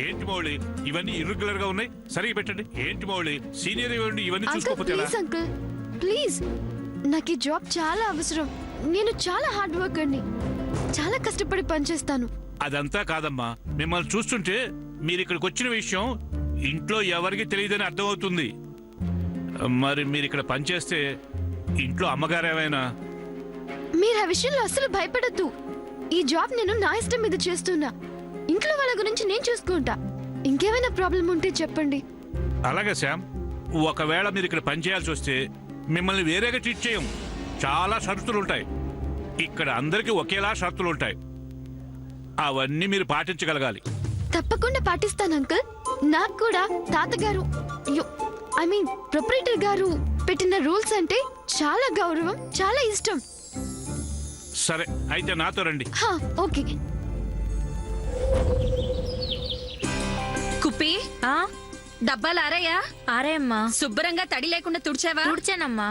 ఏంటి మౌళి ఇవన్నీ ఇర్రెగ్యులర్ గా ఉన్నాయి, సరిగా పెట్టండి. ఏంటి మౌళి సీనియర్ ఇవ్వండి, ఇవన్నీ చూసుకోకపోతే ఎలా? అంకుల్ ప్లీజ్, నాకు ఈ జాబ్ చాలా అవసరం. నేను చాలా హార్డ్ వర్కర్ని, చాలా కష్టపడి పనిచేస్తాను. అదంతా కాదమ్మా, మిమ్మల్ని చూస్తుంటే మీరు ఇక్కడికి వచ్చిన విషయం ఇంట్లో ఎవరికి తెలియదని అర్థమవుతుంది. మరి మీరు ఇక్కడ పనిచేస్తే ఇంట్లో అమ్మగారేమైనా? మీరు ఆ విషయంలో అస్సలు భయపడద్దు. ఈ జాబ్ నేను నా ఇష్టం మీద చేస్తున్నా. ఇంట్లో వాళ్ళ గురించి నేను చూసుకుంటా. ఇంకేమైనా ప్రాబ్లం ఉంటే చెప్పండి. అలాగే శ్యామ్, ఒకవేళ మీరు ఇక్కడ పనిచేయాల్సి వస్తే మిమ్మల్ని వేరేగా ట్రీట్ చేయం. చాలా షరతులు ఉంటాయి. ఇక్కడ అందరికీ ఒకేలా షరతులు ఉంటాయి. అవన్నీ మీరు పాటించగలగాలి. తప్పకుండా పాటిస్తాను అంకుల్. నాకు కూడా తాతగారు, ప్రొపరేటర్ గారు పెట్టిన రూల్స్ అంటే చాలా గౌరవం, చాలా ఇష్టం. సరే అయితే నాతో రండి. ఓకే. కుప్పి, డబ్బాలు ఆరాయా? ఆరాయమ్మా. శుభ్రంగా తడి లేకుండా తుడిచావా? తుడిచానమ్మా.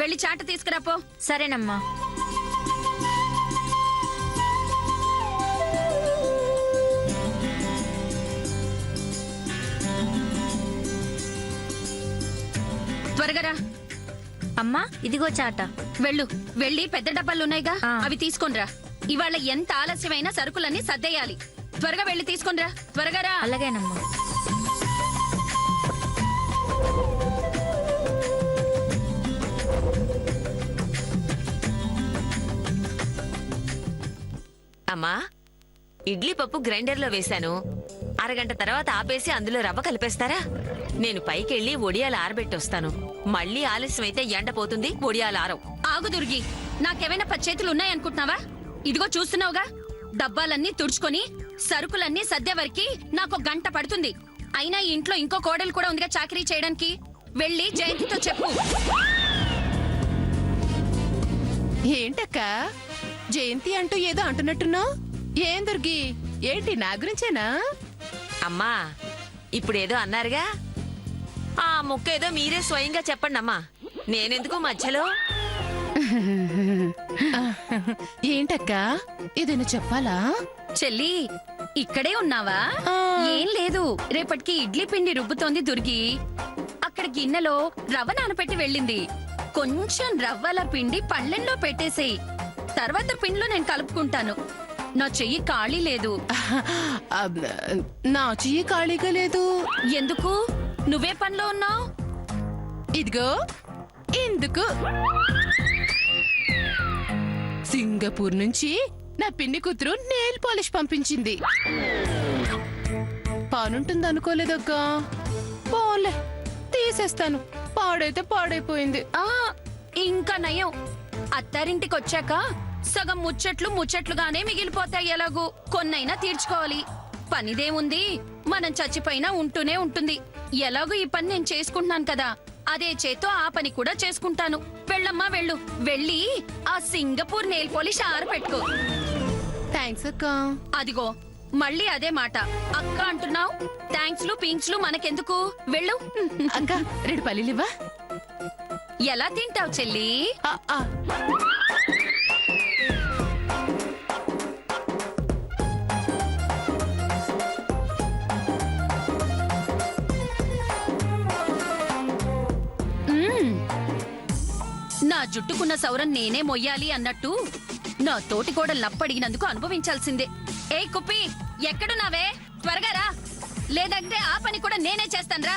వెళ్ళి చాట తీసుకురాపో. సరేనమ్మా. త్వరగా రా. అమ్మా ఇదిగో చాట. వెళ్ళు, వెళ్ళి పెద్ద డబ్బాలున్నాయిగా అవి తీసుకొనిరా. ఇవాళ ఎంత ఆలస్యమైనా సరుకులన్నీ సర్దేయాలి. త్వరగా వెళ్ళి తీసుకొనిరా. త్వరగా రా. అలాగేనమ్మా. అమ్మా, ఇడ్లీ పప్పు గ్రైండర్లో వేశాను. అరగంట తర్వాత ఆపేసి అందులో రవ్వ కలిపేస్తారా? నేను పైకెళ్ళి ఒడియాలు ఆరబెట్టొస్తాను. మళ్ళీ ఆలస్యం అయితే ఎండ పోతుంది, ఒడియాలు ఆరవు. ఆగు దుర్గి, నాకేమైనా పచ్చేతులు ఉన్నాయనుకుంటున్నావా? ఇదిగో చూస్తున్నావుగా, డబ్బాలన్నీ తుడుచుకొని సరుకులన్నీ సర్దే వరకు నాకు గంట పడుతుంది. అయినా ఈ ఇంట్లో ఇంకో కోడలు కూడా ఉందిగా చాకరీ చేయడానికి. వెళ్ళి జయంతితో చెప్పు. ఏంటక్క జయంతి అంటూ ఏదో అంటున్నట్టున్నావు? ఏం దుర్గి, ఏంటి నా గురించేనా? అమ్మా, ఇప్పుడేదో అన్నారుగా, ఆ ముక్కేదో మీరే స్వయంగా చెప్పండి అమ్మా. నేనెందుకు మధ్యలో? ఏంటక్క ఏదైనా చెప్పాలా? చెల్లి, ఇక్కడే ఉన్నావా? ఏం లేదు, రేపటికి ఇడ్లీ పిండి రుబ్బుతోంది దుర్గి. అక్కడ గిన్నెలో రవ్వ నానపెట్టి వెళ్ళింది. కొంచెం రవ్వల పిండి పళ్ళెంలో పెట్టేసేయి. తర్వాత పిండిలో నేను కలుపుకుంటాను. నా చెయ్యి ఖాళీ లేదు. నా చెయ్యి ఖాళీగా లేదు. ఎందుకు? నువ్వే పనిలో ఉన్నావు. ఇదిగో ఎందుకు, సింగపూర్ నుంచి నా పిన్ని కూతురు నెయిల్ పాలిష్ పంపించింది. పనుంటుంది అనుకోలేదక్క. పోలే, తీసేస్తాను. పాడైతే పాడైపోయింది. ఇంకా నయం, అత్తారింటికి వచ్చాక సగం ముచ్చట్లుగానే మిగిలిపోతాయి. ఎలాగూ కొన్నైనా తీర్చుకోవాలి. పనిదేముంది, మనం చచ్చిపోయినా ఉంటూనే ఉంటుంది. ఎలాగూ ఈ పని నేను చేసుకుంటున్నాను కదా, అదే చేతో ఆ పని కూడా చేసుకుంటాను. వెళ్ళమ్మా వెళ్ళు, వెళ్ళి ఆ సింగపూర్ నెయిల్ పాలిష్ ఆరబెట్టుకో. థ్యాంక్స్ అక్క. అదిగో మళ్ళీ అదే మాట. అక్క అంటున్నావు, థ్యాంక్స్లు పింక్స్లు మనకెందుకు? వెళ్ళు. అక్క 2 పల్లీలివ్వా? ఎలా తింటావు చెల్లి? నా జుట్టుకున్న సౌరం నేనే మొయ్యాలి అన్నట్టు నా తోటి కూడా లప్పడిగినందుకు అనుభవించాల్సిందే. ఏ కుప్పి, ఎక్కడున్నావే? త్వరగా రా, లేదంటే ఆ పని కూడా నేనే చేస్తాను రా.